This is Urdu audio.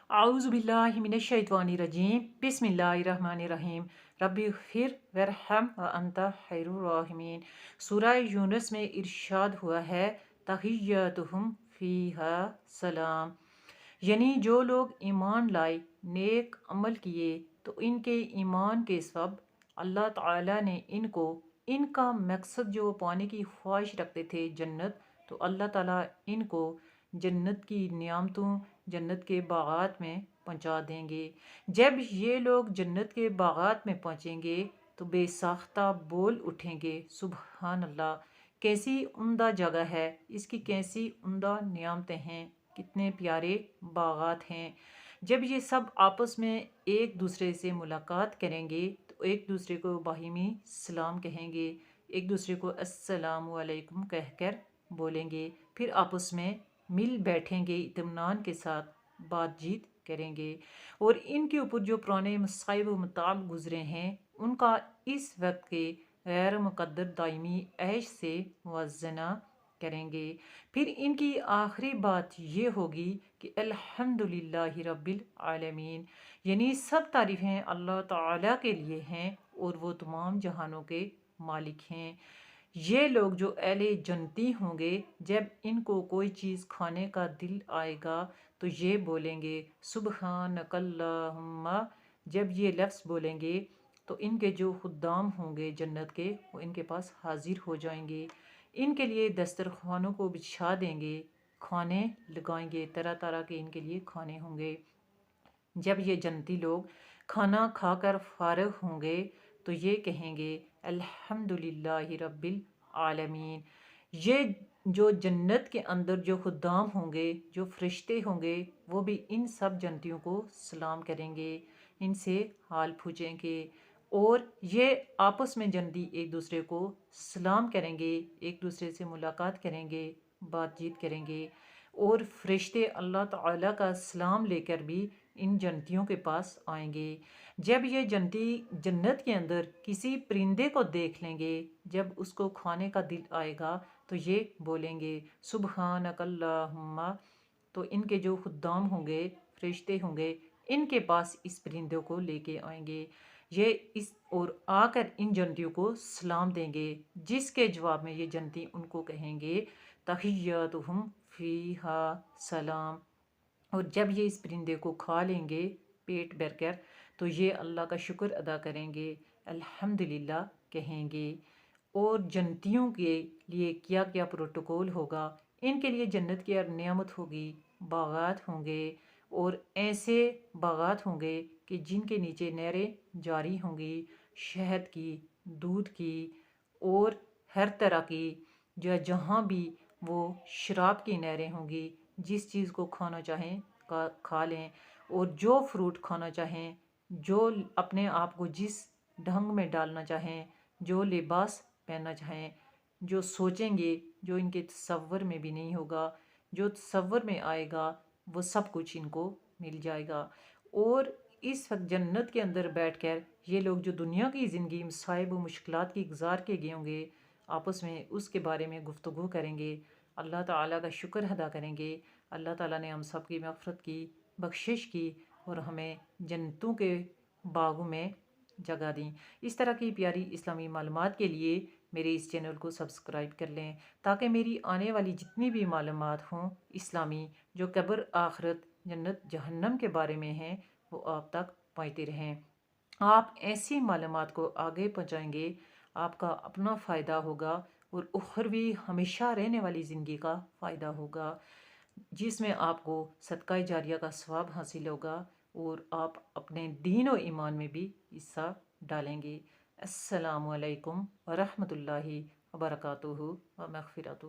اعوذ باللہ من الشیطان الرجیم بسم اللہ الرحمن الرحیم ربی اغفر ورحم وانت خیر الراحمین۔ سورہ یونس میں ارشاد ہوا ہے تحیتہم فیہا سلام، یعنی جو لوگ ایمان لائے، نیک عمل کیے تو ان کے ایمان کے سبب اللہ تعالیٰ نے ان کا مقصد جو پانے کی خواہش رکھتے تھے جنت، تو اللہ تعالیٰ ان کو جنت کی نعمتوں، جنت کے باغات میں پہنچا دیں گے۔ جب یہ لوگ جنت کے باغات میں پہنچیں گے تو بے ساختہ بول اٹھیں گے سبحان اللہ، کیسی عمدہ جگہ ہے، اس کی کیسی عمدہ نعمتیں ہیں، کتنے پیارے باغات ہیں۔ جب یہ سب آپس میں ایک دوسرے سے ملاقات کریں گے تو ایک دوسرے کو باہمی سلام کہیں گے، ایک دوسرے کو السلام علیکم کہہ کر بولیں گے، پھر آپس میں مل بیٹھیں گے، اطمینان کے ساتھ بات چیت کریں گے، اور ان کے اوپر جو پرانے مصائب و متاعب گزرے ہیں ان کا اس وقت کے غیر مقدر دائمی عیش سے موازنہ کریں گے۔ پھر ان کی آخری بات یہ ہوگی کہ الحمدللہ رب العالمین، یعنی سب تعریفیں اللہ تعالیٰ کے لیے ہیں اور وہ تمام جہانوں کے مالک ہیں۔ یہ لوگ جو اہل جنتی ہوں گے، جب ان کو کوئی چیز کھانے کا دل آئے گا تو یہ بولیں گے سبحانک اللہم۔ جب یہ لفظ بولیں گے تو ان کے جو خدام ہوں گے جنت کے، وہ ان کے پاس حاضر ہو جائیں گے، ان کے لیے دسترخوانوں کو بچھا دیں گے، کھانے لگائیں گے، طرح طرح کے ان کے لیے کھانے ہوں گے۔ جب یہ جنتی لوگ کھانا کھا کر فارغ ہوں گے تو یہ کہیں گے الحمدللہ رب العالمین۔ یہ جو جنت کے اندر جو خدام ہوں گے، جو فرشتے ہوں گے، وہ بھی ان سب جنتیوں کو سلام کریں گے، ان سے حال پوچھیں گے، اور یہ آپس میں جنتی ایک دوسرے کو سلام کریں گے، ایک دوسرے سے ملاقات کریں گے، بات چیت کریں گے، اور فرشتے اللہ تعالیٰ کا سلام لے کر بھی ان جنتیوں کے پاس آئیں گے۔ جب یہ جنتی جنت کے اندر کسی پرندے کو دیکھ لیں گے، جب اس کو کھانے کا دل آئے گا تو یہ بولیں گے سبحانک اللہم۔ تو ان کے جو خدام ہوں گے، فرشتے ہوں گے، ان کے پاس اس پرندوں کو لے کے آئیں گے، یہ اور آ کر ان جنتیوں کو سلام دیں گے، جس کے جواب میں یہ جنتی ان کو کہیں گے تحیاتہم فیہا سلام۔ اور جب یہ اس پرندے کو کھا لیں گے پیٹ بھر کر تو یہ اللہ کا شکر ادا کریں گے، الحمدللہ کہیں گے۔ اور جنتیوں کے لیے کیا کیا پروٹوکول ہوگا، ان کے لیے جنت کی ہر نعمت ہوگی، باغات ہوں گے، اور ایسے باغات ہوں گے کہ جن کے نیچے نہریں جاری ہوں گی، شہد کی، دودھ کی، اور ہر طرح کی، جہاں بھی وہ شراب کی نہریں ہوں گی، جس چیز کو کھانا چاہیں کھا لیں، اور جو فروٹ کھانا چاہیں، جو اپنے آپ کو جس ڈھنگ میں ڈالنا چاہیں، جو لباس پہننا چاہیں، جو سوچیں گے، جو ان کے تصور میں بھی نہیں ہوگا، جو تصور میں آئے گا وہ سب کچھ ان کو مل جائے گا۔ اور اس وقت جنت کے اندر بیٹھ کر یہ لوگ جو دنیا کی زندگی مصائب و مشکلات کی گزار کے گئے ہوں گے، آپس میں اس کے بارے میں گفتگو کریں گے، اللہ تعالیٰ کا شکر ادا کریں گے۔ اللہ تعالیٰ نے ہم سب کی مغفرت کی، بخشش کی، اور ہمیں جنتوں کے باغوں میں جگہ دیں۔ اس طرح کی پیاری اسلامی معلومات کے لیے میرے اس چینل کو سبسکرائب کر لیں، تاکہ میری آنے والی جتنی بھی معلومات ہوں اسلامی، جو قبر، آخرت، جنت، جہنم کے بارے میں ہیں، وہ آپ تک پہنچتے رہیں۔ آپ ایسی معلومات کو آگے پہنچائیں گے، آپ کا اپنا فائدہ ہوگا، اور اخروی ہمیشہ رہنے والی زندگی کا فائدہ ہوگا، جس میں آپ کو صدقہ جاریہ کا ثواب حاصل ہوگا، اور آپ اپنے دین و ایمان میں بھی حصہ ڈالیں گے۔ السلام علیکم ورحمۃ اللہ وبرکاتہ و مغفرتہ۔